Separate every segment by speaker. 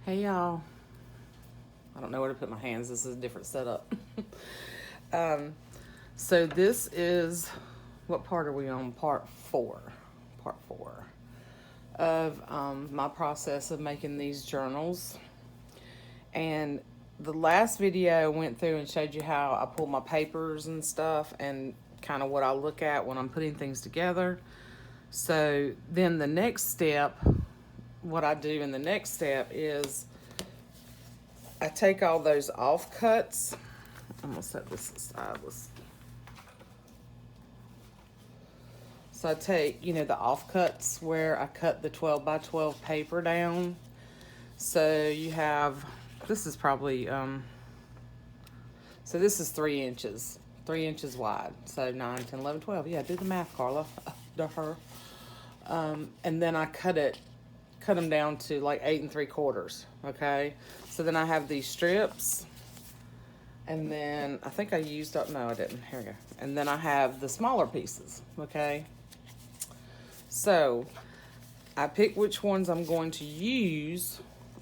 Speaker 1: Hey y'all. I don't know where to put my hands. This is a different setup. So this is, what part are we on? Part four. Part four of my process of making these journals. And the last video I went through and showed you how I pull my papers and stuff and kind of what I look at when I'm putting things together. So then the next step, what I do in the next step is I take all those offcuts. I'm gonna set this aside. So I take, the offcuts where I cut the 12 by 12 paper down. So you have, this is probably, so this is 3 inches, 3 inches wide. So 9, 10, 11, 12. Yeah, do the math, Carla. To her. And then I cut them down to like 8 3/4. Okay. So then I have these strips. And then I think I used up, no, I didn't. Here we go. And then I have the smaller pieces. Okay. So I pick which ones I'm going to use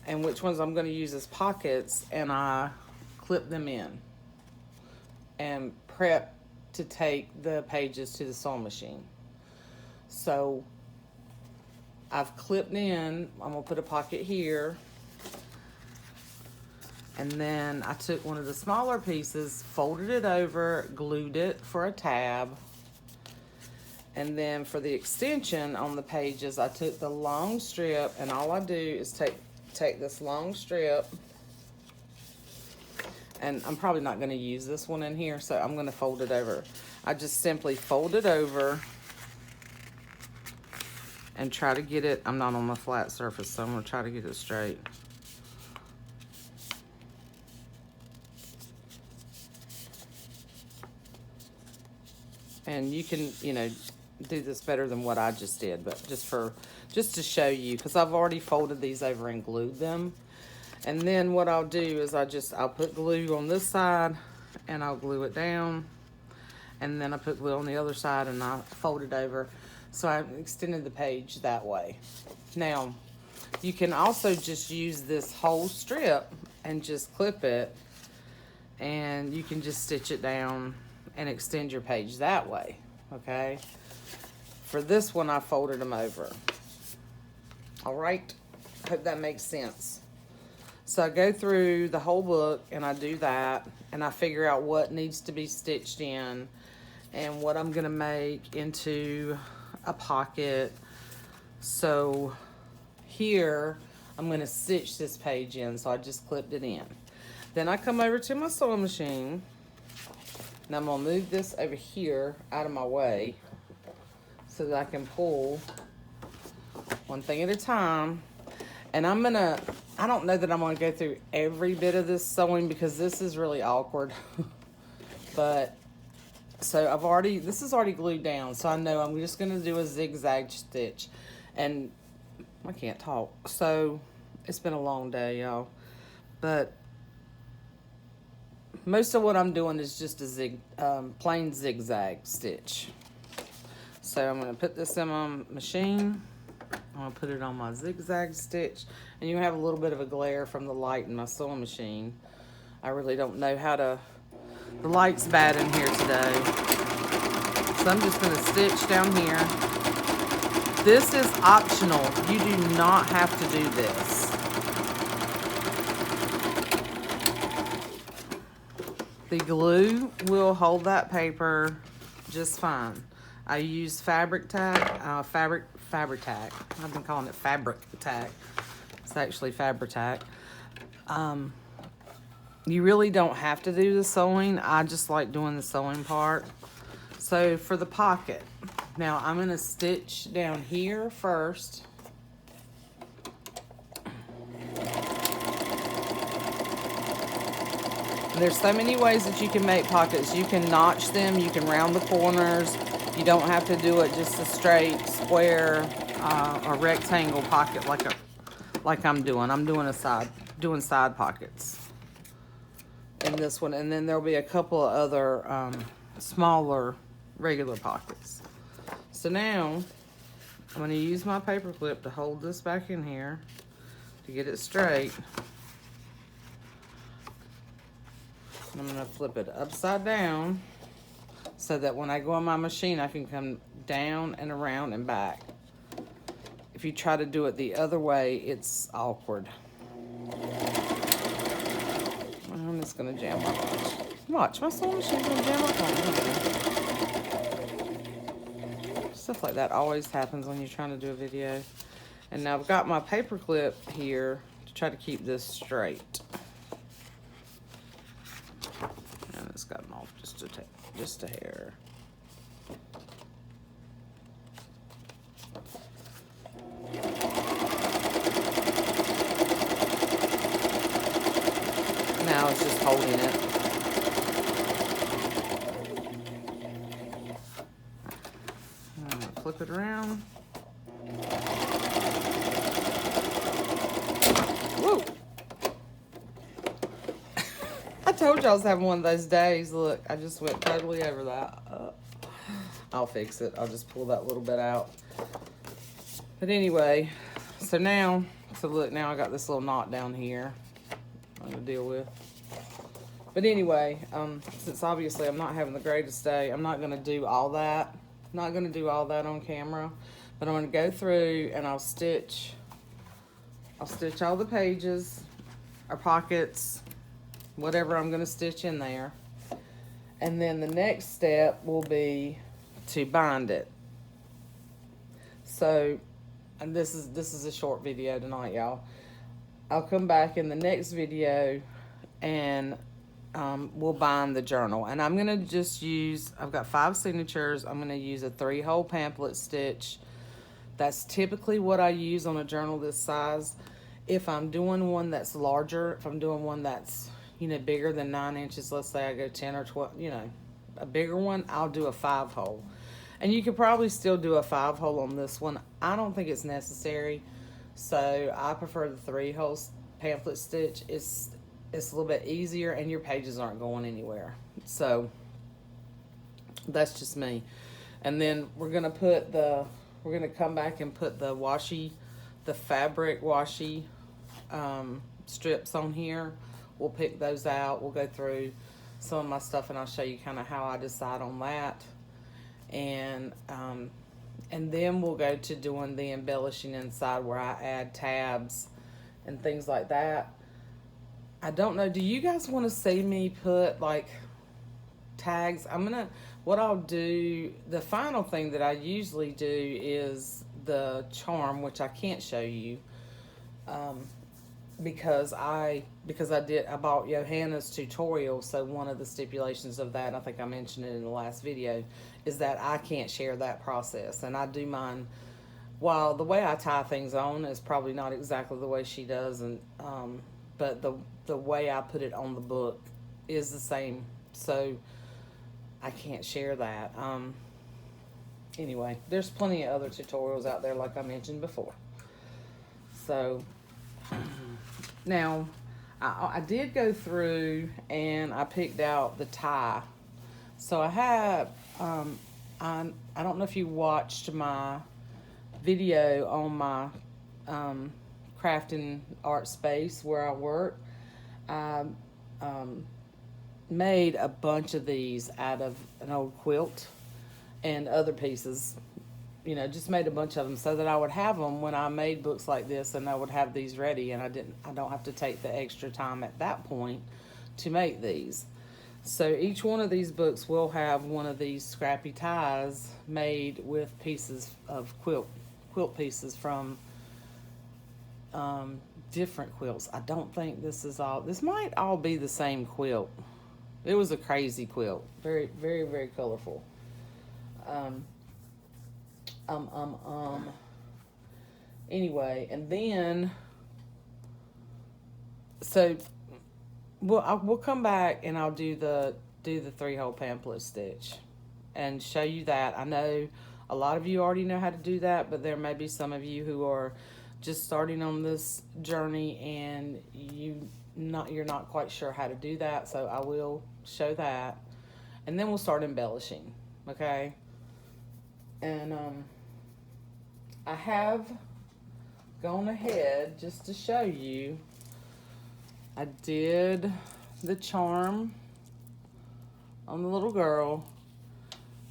Speaker 1: and which ones I'm going to use as pockets, and I clip them in and prep to take the pages to the sewing machine. So I've clipped in, I'm going to put a pocket here, and then I took one of the smaller pieces, folded it over, glued it for a tab, and then for the extension on the pages, I took the long strip, and all I do is take this long strip, and I'm probably not going to use this one in here, so I'm going to fold it over. I just simply fold it over and try to get it, I'm not on a flat surface, so I'm going to try to get it straight. And you can, do this better than what I just did, but just to show you, because I've already folded these over and glued them. And then what I'll do is I'll put glue on this side and I'll glue it down, and then I put glue on the other side and I fold it over. So I extended the page that way. Now, you can also just use this whole strip and just clip it, and you can just stitch it down and extend your page that way, okay? For this one, I folded them over. All right, hope that makes sense. So I go through the whole book and I do that, and I figure out what needs to be stitched in and what I'm gonna make into a pocket. So here, I'm gonna stitch this page in, so I just clipped it in. Then I come over to my sewing machine, and I'm gonna move this over here out of my way so that I can pull one thing at a time. And I don't know that I'm gonna go through every bit of this sewing because this is really awkward. But, so this is already glued down, so I know I'm just gonna do a zigzag stitch. And I can't talk. So, it's been a long day, y'all. But most of what I'm doing is just a plain zigzag stitch. So I'm going to put this in my machine. I'm going to put it on my zigzag stitch. And you have a little bit of a glare from the light in my sewing machine. I really don't know how to... The light's bad in here today. So I'm just going to stitch down here. This is optional. You do not have to do this. The glue will hold that paper just fine. I use fabric tack. I've been calling it fabric tack. It's actually Fabri-Tac. You really don't have to do the sewing. I just like doing the sewing part. So for the pocket, now I'm going to stitch down here first. There's so many ways that you can make pockets. You can notch them, you can round the corners. You don't have to do it just a straight square or rectangle pocket like I'm doing. I'm doing side pockets in this one, and then there'll be a couple of other smaller regular pockets. So now I'm going to use my paper clip to hold this back in here. to get it straight. And I'm gonna flip it upside down so that when I go on my machine, I can come down and around and back. If you try to do it the other way, it's awkward. I'm just gonna jam my watch. Watch, my sewing machine's gonna jam up on me. Stuff like that always happens when you're trying to do a video. And now I've got my paper clip here to try to keep this straight. And it's gotten off just a hair. Now it's just holding it. Flip it around. Whoa! I told you I was having one of those days. Look, I just went totally over that. I'll fix it. I'll just pull that little bit out. But anyway, so look, now I got this little knot down here I'm gonna deal with. But anyway, since obviously I'm not having the greatest day, I'm not gonna do all that. Not gonna do all that on camera, but I'm gonna go through and I'll stitch all the pages or pockets, whatever I'm gonna stitch in there. And then the next step will be to bind it. So, and this is a short video tonight, y'all. I'll come back in the next video and we'll bind the journal. And I'm gonna just use, I've got 5 signatures. I'm gonna use a 3-hole pamphlet stitch. That's typically what I use on a journal this size. If I'm doing one that's larger, if I'm doing one that's, you know, bigger than 9 inches, let's say I go 10 or 12, you know, a bigger one, I'll do a 5-hole. And you could probably still do a 5-hole on this one. I don't think it's necessary. So I prefer the 3-hole pamphlet stitch. It's a little bit easier and your pages aren't going anywhere. So that's just me. And then we're gonna come back and put the fabric washi strips on here. We'll pick those out. We'll go through some of my stuff and I'll show you kind of how I decide on that. And then we'll go to doing the embellishing inside where I add tabs and things like that. I don't know, do you guys want to see me put like tags? What I'll do, the final thing that I usually do is the charm, which I can't show you because I bought Johanna's tutorial. So one of the stipulations of that, I think I mentioned it in the last video, is that I can't share that process. And I do mine, while the way I tie things on is probably not exactly the way she does, and but the way I put it on the book is the same. So I can't share that. Anyway, there's plenty of other tutorials out there like I mentioned before. So now I did go through and I picked out the tie. So I have, I don't know if you watched my video on my crafting art space where I work. I made a bunch of these out of an old quilt and other pieces, you know, just made a bunch of them so that I would have them when I made books like this, and I would have these ready, and I don't have to take the extra time at that point to make these. So each one of these books will have one of these scrappy ties made with pieces of quilt pieces from different quilts. I don't think this might all be the same quilt. It was a crazy quilt, very, very, very colorful. Anyway, and then, so we'll come back and I'll do the 3-hole pamphlet stitch and show you that. I know a lot of you already know how to do that, but there may be some of you who are just starting on this journey and you're not quite sure how to do that. So I will show that, and then we'll start embellishing. Okay. And I have gone ahead just to show you. I did the charm on the little girl.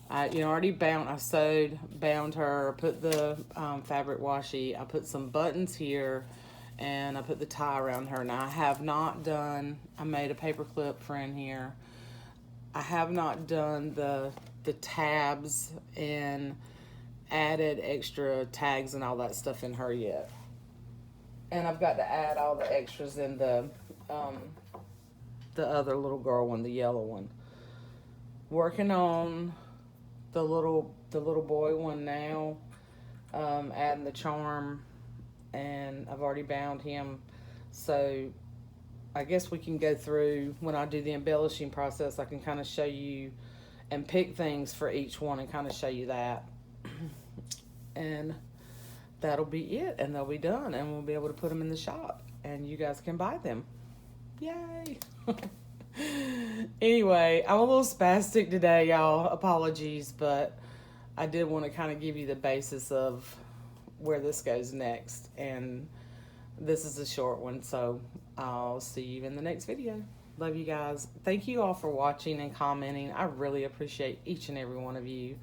Speaker 1: I already bound. I bound her. Put the fabric washi. I put some buttons here, and I put the tie around her. Now I have not done. I made a paper clip for in here. I have not done the tabs and added extra tags and all that stuff in her yet. And I've got to add all the extras in the other little girl one, the yellow one. Working on the little boy one now, adding the charm, and I've already bound him. So I guess we can go through when I do the embellishing process. I can kind of show you and pick things for each one and kind of show you that. And that'll be it, and they'll be done, and we'll be able to put them in the shop, and you guys can buy them. Yay! Anyway, I'm a little spastic today, y'all. Apologies, but I did want to kind of give you the basis of where this goes next, and this is a short one, so I'll see you in the next video. Love you guys. Thank you all for watching and commenting. I really appreciate each and every one of you.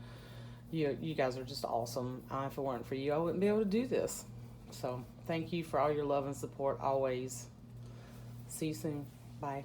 Speaker 1: You guys are just awesome. If it weren't for you, I wouldn't be able to do this. So thank you for all your love and support always. See you soon. Bye.